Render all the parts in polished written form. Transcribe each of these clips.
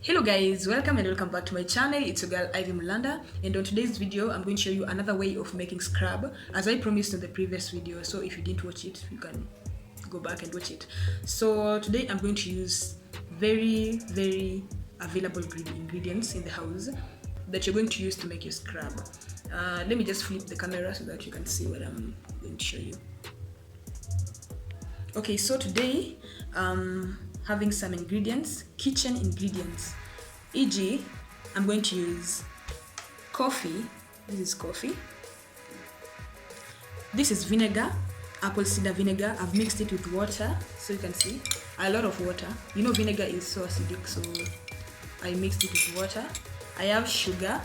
Hello guys, welcome back to my channel. It's your girl Ivy Mulanda, and on today's video I'm going to show you another way of making scrub as I promised in the previous video. So if you didn't watch it, you can go back and watch it. So today I'm going to use very available ingredients in the house that you're going to use to make your scrub. Let me just flip the camera so that you can see what I'm going to show you. Okay, so today having some ingredients, kitchen ingredients, e.g. I'm going to use coffee. This is coffee. This is vinegar, apple cider vinegar. I've mixed it with water, so you can see a lot of water. You know vinegar is so acidic, so I mixed it with water. I have sugar,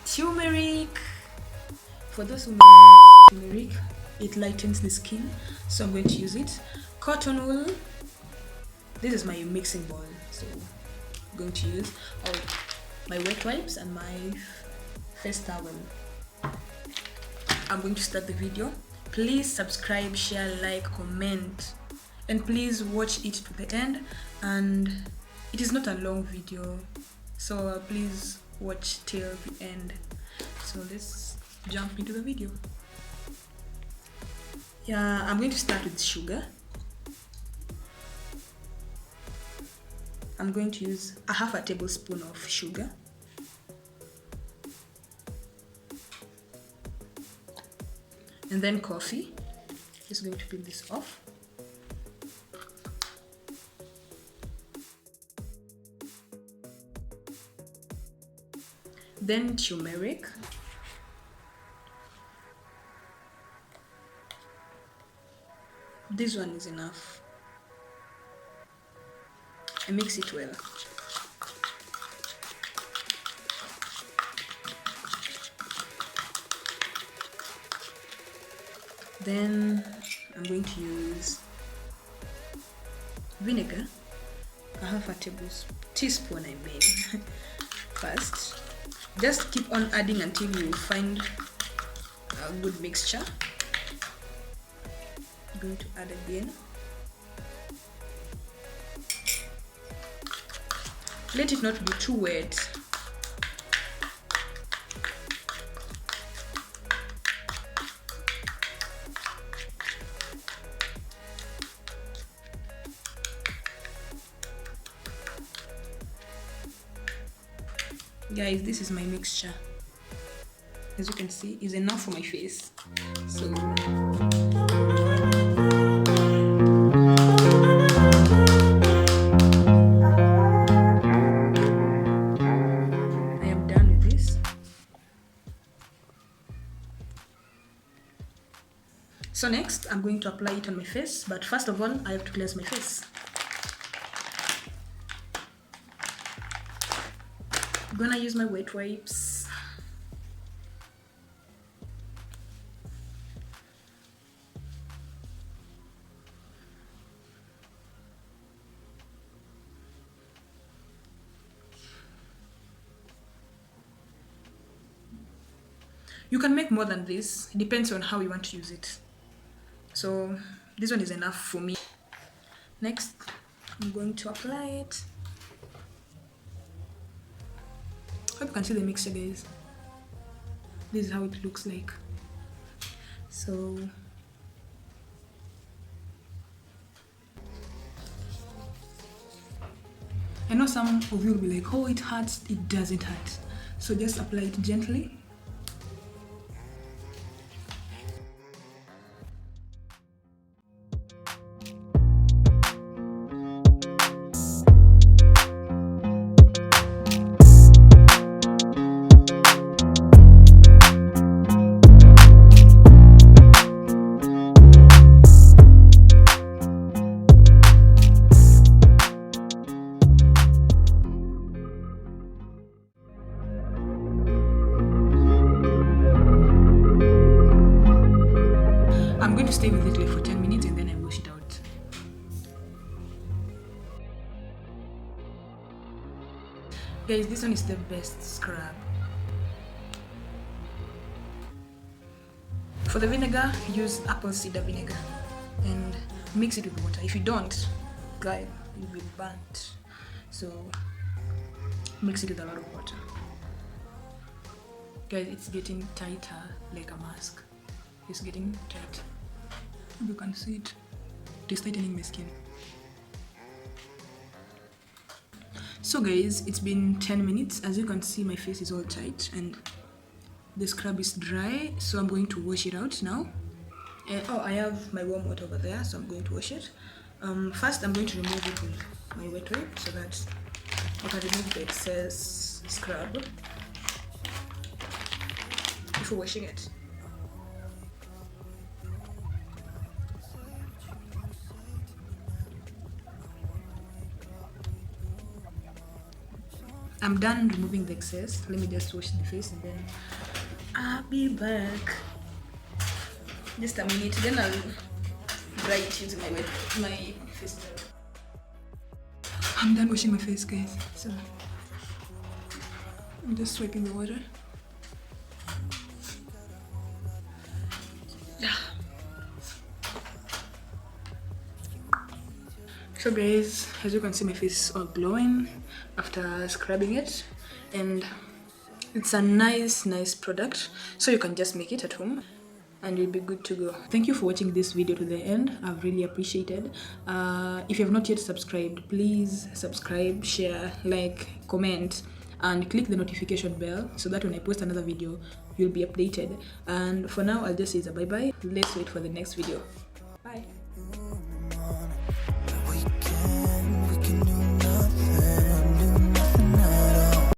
turmeric. For those who know turmeric, it lightens the skin, so I'm going to use it. Cotton wool. This is my mixing bowl, so I'm going to use my wet wipes and my face towel. I'm going to start the video. Please subscribe, share, like, comment, and please watch it to the end. And it is not a long video, so please watch till the end. So let's jump into the video. Yeah, I'm going to start with sugar. I'm going to use a half a tablespoon of sugar. And then coffee. Just going to peel this off. Then turmeric. This one is enough. I mix it well. Then I'm going to use vinegar, a half a teaspoon I mean. First, just keep on adding until you find a good mixture. I'm going to add again. Let it not be too wet. Guys, this is my mixture. As you can see, is enough for my face. So So next, I'm going to apply it on my face, but first of all, I have to cleanse my face. I'm gonna use my wet wipes. You can make more than this. It depends on how you want to use it. So this one is enough for me. Next, I'm going to apply it. Hope you can see the mixture, guys. This is how it looks like. So I know some of you will be like, oh, it hurts. It doesn't hurt. So just apply it gently. I'm going to stay with it like for 10 minutes and then I wash it out. Guys, this one is the best scrub. For the vinegar, use apple cider vinegar and mix it with water. If you don't, guys, you'll be burnt. so mix it with a lot of water. Guys, it's getting tighter like a mask. It's getting tight. You can see it. It is tightening my skin. So guys, it's been 10 minutes. As you can see, my face is all tight and the scrub is dry, so I'm going to wash it out now. And I have my warm water over there, so I'm going to wash it. First, I'm going to remove it with my wet wipe so that I can remove the excess scrub before washing it. I'm done removing the excess. Let me just wash the face and then I'll be back. Just a minute, then I'll dry it using my face towel. I'm done washing my face, guys. So I'm just swiping the water. So guys, as you can see, my face is all glowing after scrubbing it, and it's a nice product, so you can just make it at home and you'll be good to go. Thank you for watching this video to the end. I've really appreciated. If you have not yet subscribed, please subscribe, share, like, comment, and click the notification bell so that when I post another video, you'll be updated. And for now, I'll just say bye bye. Let's wait for the next video.